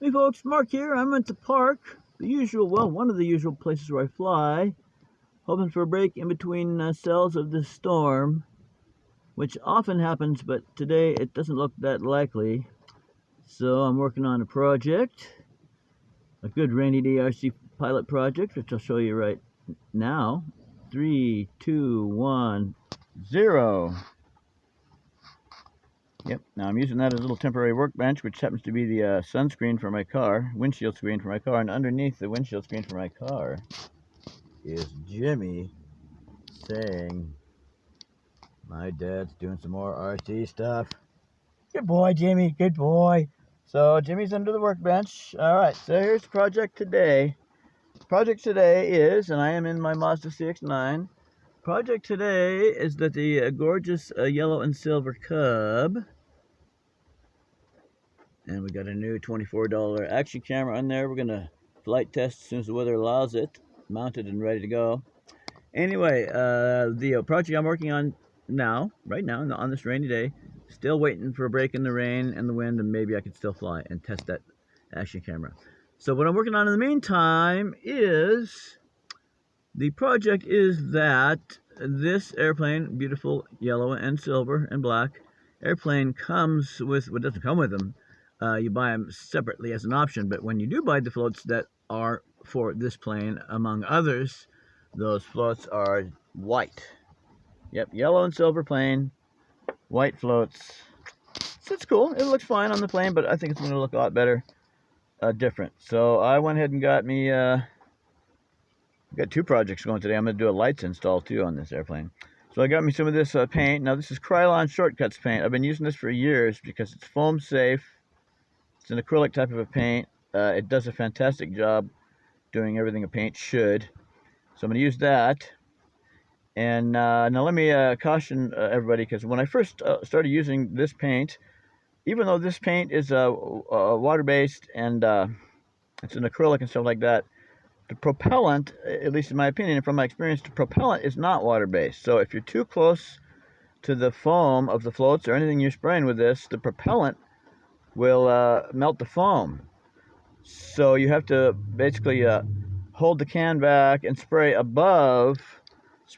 Hey folks, Mark here. I'm at the park. One of the usual places where I fly, hoping for a break in between cells of this storm, which often happens, but today it doesn't look that likely. So I'm working on a project, a good rainy day RC pilot project, which I'll show you right now. 3, 2, 1, 0. Yep, now I'm using that as a little temporary workbench, which happens to be the sunscreen for my car, windshield screen for my car, and underneath the windshield screen for my car is Jimmy saying, my dad's doing some more RC stuff. Good boy, Jimmy, good boy. So Jimmy's under the workbench. All right, so here's the project today. Project today is, and I am in my Mazda CX-9, project today is that the gorgeous yellow and silver Cub, and we got a new $24 action camera on there. We're gonna flight test as soon as the weather allows it, mounted and ready to go. Anyway, the project I'm working on right now, on this rainy day, still waiting for a break in the rain and the wind, and maybe I could still fly and test that action camera. So what I'm working on in the meantime is, the project is that this airplane, beautiful yellow and silver and black airplane, comes with, well, it doesn't come with them. You buy them separately as an option, but when you do buy the floats that are for this plane, among others, those floats are white. Yep, yellow and silver plane, white floats. So it's cool. It looks fine on the plane, but I think it's going to look a lot better different. So I went ahead and got me, got two projects going today. I'm going to do a lights install too on this airplane. So I got me some of this paint. Now this is Krylon Shortcuts paint. I've been using this for years because it's foam safe. It's an acrylic type of a paint. It does a fantastic job doing everything a paint should. So I'm going to use that. And now let me caution everybody, because when I first started using this paint, even though this paint is water-based and it's an acrylic and stuff like that, the propellant, at least in my opinion and from my experience, the propellant is not water-based. So if you're too close to the foam of the floats or anything you're spraying with this, the propellant will melt the foam. So you have to basically hold the can back and spray above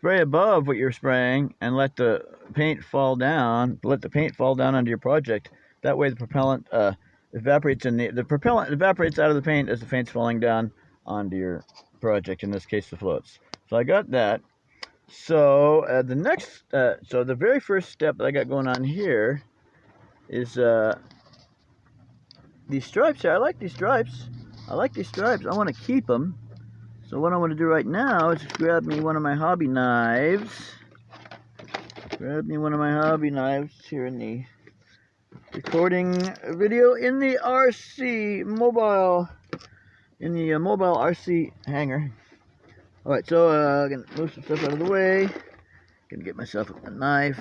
what you're spraying, and let the paint fall down. Let the paint fall down onto your project. That way the propellant evaporates, and the propellant evaporates out of the paint as the paint's falling down onto your project, in this case the floats. So I got that. So the very first step that I got going on here is these stripes here. I like these stripes. I want to keep them. So what I want to do right now is just grab me one of my hobby knives. Here in the recording video in the RC mobile, mobile RC hangar. Alright, so I'm going to move some stuff out of the way. Gonna get myself a knife.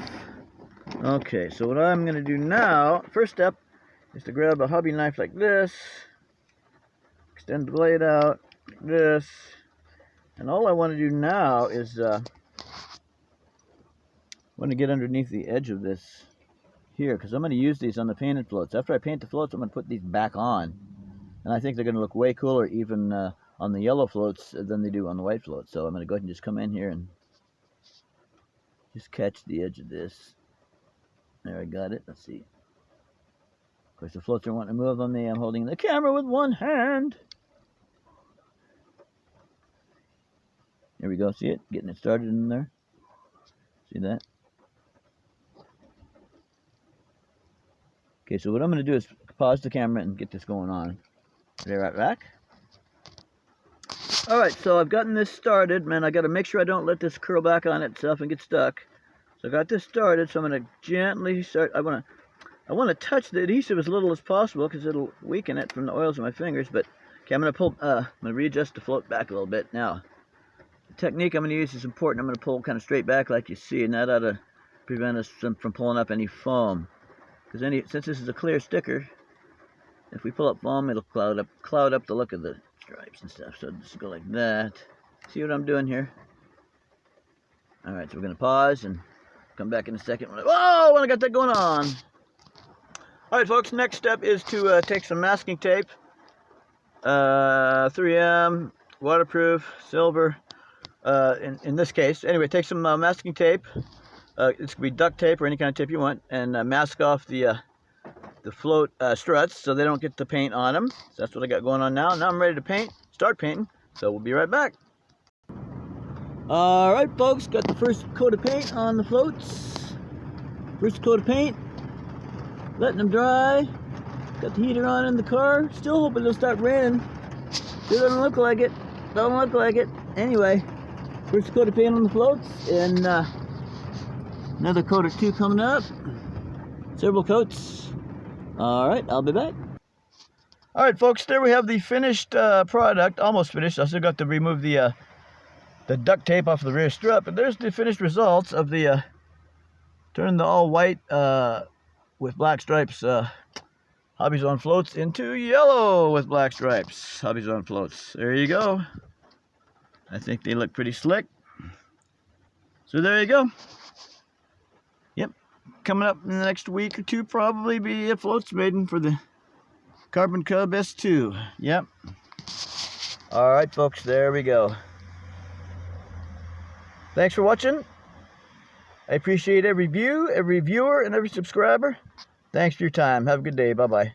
Okay, so what I'm going to do now, first step, is to grab a hobby knife like this. Extend the blade out like this. And all I want to do now is want to get underneath the edge of this here, because I'm going to use these on the painted floats. After I paint the floats, I'm going to put these back on, and I think they're going to look way cooler even on the yellow floats than they do on the white floats. So I'm going to go ahead and just come in here and just catch the edge of this. There, I got it. Let's see. Of course, the floats are wanting to move on me. I'm holding the camera with one hand. There we go. See it? Getting it started in there. See that? Okay, so what I'm going to do is pause the camera and get this going on. Be right back. Alright, so I've gotten this started. Man, I got to make sure I don't let this curl back on itself and get stuck. So I got this started, so I'm going to gently start. I want to touch the adhesive as little as possible, because it'll weaken it from the oils of my fingers. But okay, I'm going to readjust the float back a little bit. Now, the technique I'm going to use is important. I'm going to pull kind of straight back like you see, and that ought to prevent us from pulling up any foam. Because since this is a clear sticker, if we pull up foam, it'll cloud up the look of the stripes and stuff. So just go like that. See what I'm doing here? Alright, so we're going to pause and come back in a second. Whoa, when I got that going on. Alright folks, next step is to take some masking tape 3M, waterproof, silver. In this case, anyway, take some masking tape. This could be duct tape or any kind of tape you want, and mask off the float struts so they don't get the paint on them. So that's what I got going on now. Now I'm ready to start painting. So we'll be right back. All right, folks, got the first coat of paint on the floats. First coat of paint, letting them dry. Got the heater on in the car. Still hoping it'll start raining. Still doesn't look like it. Don't look like it. Anyway, first coat of paint on the floats, and another coat or two coming up. Several coats. All right, I'll be back. All right, folks, there we have the finished product. Almost finished. I still got to remove the duct tape off the rear strut, but there's the finished results of the turning the all white with black stripes Hobbies on Floats into yellow with black stripes. Hobbies on Floats. There you go. I think they look pretty slick. So there you go. Yep. Coming up in the next week or two, probably be a floats maiden for the Carbon Cub S2. Yep. All right, folks. There we go. Thanks for watching. I appreciate every view, every viewer, and every subscriber. Thanks for your time. Have a good day. Bye-bye.